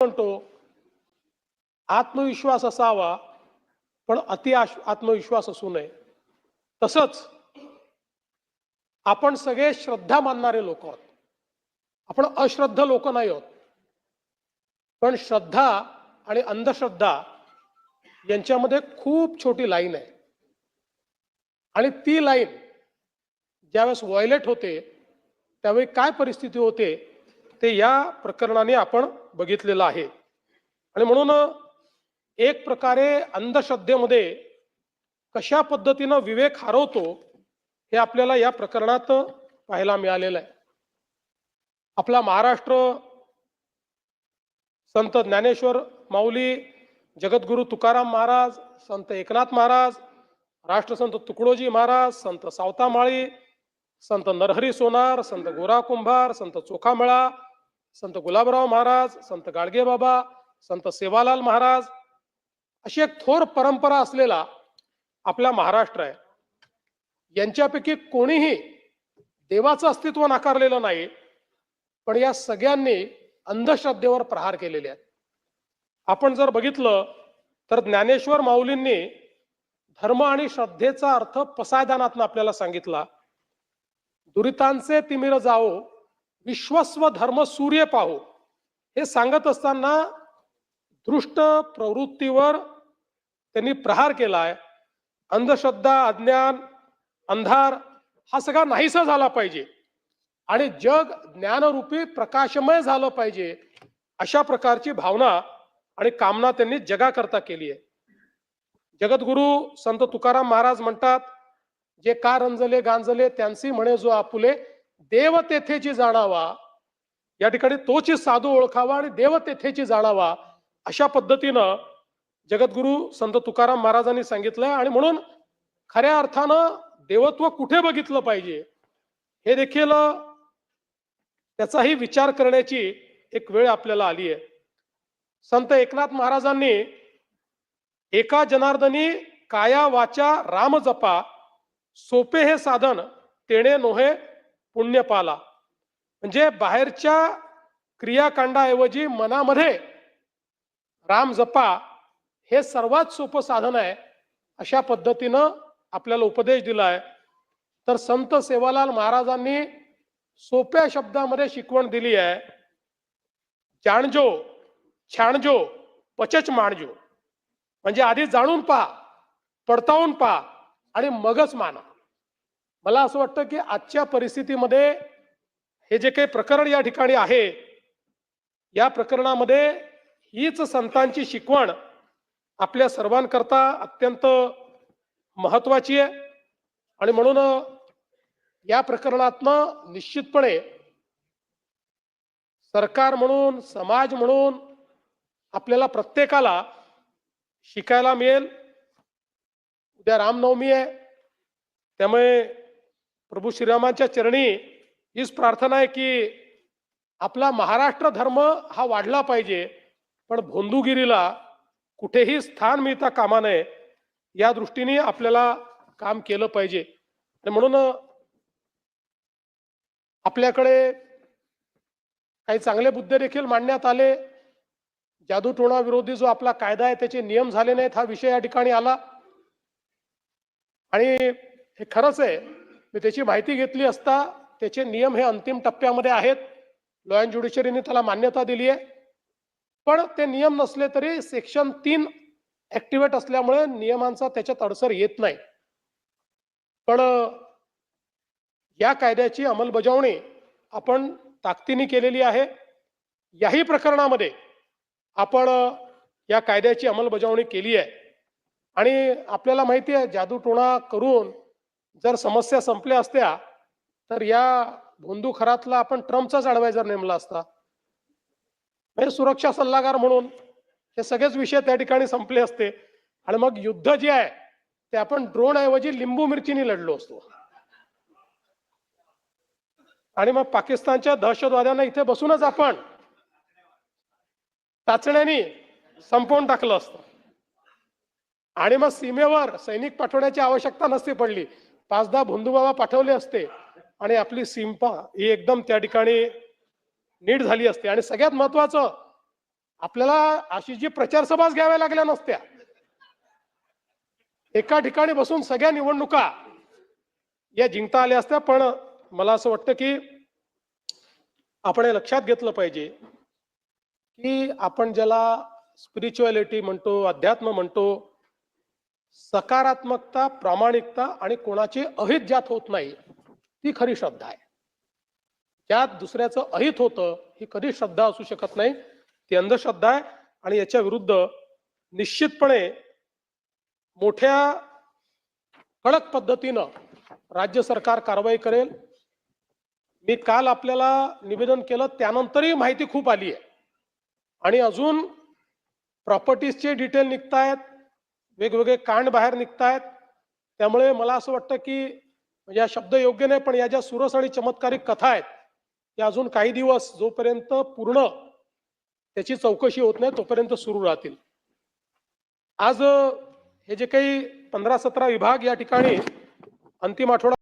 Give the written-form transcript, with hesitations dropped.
म्हणतो आत्मविश्वास असावा पण अति आत्मविश्वास असू नये. तसंच आपण सगळे श्रद्धा मानणारे लोक आहोत. आपण अश्रद्ध लोक नाही आहोत. पण श्रद्धा आणि अंधश्रद्धा यांच्यामध्ये खूप छोटी लाईन आहे आणि ती लाईन ज्यावेळेस व्हायलेट होते त्यावेळी काय परिस्थिती होते ते या प्रकरणाने आपण बघितलेलं आहे. आणि म्हणून एक प्रकारे अंधश्रद्धेमध्ये कशा पद्धतीनं विवेक हरवतो हे आपल्याला या प्रकरणात पाहायला मिळालेलं आहे. आपला महाराष्ट्र संत ज्ञानेश्वर माऊली, जगद्गुरु तुकाराम महाराज, संत एकनाथ महाराज, राष्ट्रसंत तुकडोजी महाराज, संत सावतामाळी, संत नरहरी सोनार, संत गोरा कुंभार, संत चोखामेळा, संत गुलाबराव महाराज, संत गाडगे बाबा, संत सेवालाल महाराज, अशी एक थोर परंपरा असलेला आपला महाराष्ट्र आहे. यांच्यापैकी कोणीही देवाचं अस्तित्व नाकारलेलं नाही, पण या सगळ्यांनी अंधश्रद्धेवर प्रहार केलेले आहेत. आपण जर बघितलं तर ज्ञानेश्वर माऊलींनी धर्म आणि श्रद्धेचा अर्थ पसायदानातून आपल्याला सांगितला. दुरितांचे तिमिर जाओ, विश्वस्व धर्म सूर्य पाहो, हे सांगत असताना दृष्ट प्रवृत्तीवर त्यांनी प्रहार केलाय. अंधश्रद्धा, अज्ञान, अंधार हा सगळा नाहीसा झाला पाहिजे आणि जग ज्ञानरूपी प्रकाशमय झालं पाहिजे, अशा प्रकारची भावना आणि कामना त्यांनी जगाकरता केली आहे. जगद्गुरु संत तुकाराम महाराज म्हणतात, जे का रंजले गांजले त्यांची म्हणे जो आपुले, देव तेथेची जाणावा. या ठिकाणी तोची साधू ओळखावा आणि देव तेथेची जाणावा, अशा पद्धतीनं जगद्गुरु संत तुकाराम महाराजांनी सांगितलंय. आणि म्हणून खऱ्या अर्थानं देवत्व कुठे बघितलं पाहिजे हे देखील त्याचाही विचार करण्याची एक वेळ आपल्याला आली आहे. संत एकनाथ महाराजांनी एका जनार्दनी काया वाचा राम जपा, सोपे हे साधन तेणे नोहे पुण्य पाला. म्हणजे बाहेरच्या क्रियाकांडाऐवजी मनामध्ये राम जपा हे सर्वात सोपं साधन आहे, अशा पद्धतीनं आपल्याला उपदेश दिलाय. तर संत सेवालाल महाराजांनी सोप्या शब्दामध्ये शिकवण दिली आहे, जाणजो छाणजो पचच माणजो. म्हणजे आधी जाणून पहा, पडताळून पहा आणि मगच माना. मला असं वाटतं की आजच्या परिस्थितीमध्ये हे जे काही प्रकरण या ठिकाणी आहे, या प्रकरणामध्ये हीच संतांची शिकवण आपल्या सर्वांकरता अत्यंत महत्वाची आहे. आणि म्हणून या प्रकरणातनं निश्चितपणे सरकार म्हणून, समाज म्हणून आपल्याला प्रत्येकाला शिकायला मिळेल. उद्या रामनवमी आहे, त्यामुळे प्रभू श्रीरामांच्या चरणी हीच प्रार्थना आहे की आपला महाराष्ट्र धर्म हा वाढला पाहिजे, पण भोंदूगिरीला कुठेही स्थान मिळता कामा नये, या दृष्टीने आपल्याला काम केलं पाहिजे. आणि म्हणून आपल्याकडे काही चांगले मुद्दे देखील मांडण्यात आले. जादूटोणा विरोधी जो आपला कायदा आहे त्याचे नियम झाले नाहीत, हा विषय या ठिकाणी आला. आणि हे खरंच आहे, मी त्याची माहिती घेतली असता त्याचे नियम हे अंतिम टप्प्यामध्ये आहेत. लॉ अँड ज्युडिशरीने त्याला मान्यता दिली आहे, पण ते नियम नसले तरी सेक्शन 3 ऍक्टिव्हेट असल्यामुळे नियमांचा त्याच्यात अडसर येत नाही. पण या कायद्याची अंमलबजावणी आपण ताकदीने केलेली आहे. याही प्रकरणामध्ये आपण या कायद्याची अंमलबजावणी केली आहे. आणि आपल्याला माहिती आहे, जादूटोणा करून जर समस्या संपल्या असत्या तर या भोंदू खरातला आपण ट्रम्पचाच ॲडवायझर नेमला असता. म्हणजे सुरक्षा सल्लागार म्हणून हे सगळेच विषय त्या ठिकाणी संपले असते. आणि मग युद्ध जे आहे ते आपण ड्रोन ऐवजी लिंबू मिरचीने लढलो असतो. आणि मग पाकिस्तानच्या दहशतवाद्यांना इथे बसूनच आपण चाचण्यांनी संपवून टाकलं असतं. आणि मग सीमेवर सैनिक पाठवण्याची आवश्यकता नसती पडली, 5-10 भोंदूबाबा पाठवले असते आणि आपली सीमा ही एकदम त्या ठिकाणी नीट झाली असते. आणि सगळ्यात महत्वाचं, आपल्याला अशी जी प्रचार सभाच घ्याव्या लागल्या नसत्या. एका ठिकाणी बसून सगळ्या निवडणुका या जिंकता आल्या असत्या. पण मला असं वाटतं की आपण हे लक्षात घेतलं पाहिजे की आपण ज्याला स्पिरिच्युअलिटी म्हणतो, अध्यात्म म्हणतो, सकारात्मकता, प्रामाणिकता आणि कोणाचे अहित ज्यात होत नाही ती खरी श्रद्धा आहे. ज्यात दुसऱ्याचं अहित होतं ही कधी श्रद्धा असू शकत नाही, ती अंधश्रद्धा आहे. आणि याच्या विरुद्ध निश्चितपणे मोठ्या कडक पद्धतीनं राज्य सरकार कारवाई करेल. मी काल आपल्याला निवेदन केलं त्यानंतरही माहिती खूप आली आहे आणि अजून प्रॉपर्टीजचे डिटेल निघतायत, वेगवेगळे कांड बाहेर निघतायत. त्यामुळे मला असं वाटतं की म्हणजे हा शब्द योग्य नाही, पण या ज्या सुरस आणि चमत्कारिक कथा आहेत त्या अजून काही दिवस जोपर्यंत पूर्ण त्याची चौकशी होत नाही तोपर्यंत सुरू राहतील. आज हे जे काही 15-17 विभाग या ठिकाणी अंतिम आठवडा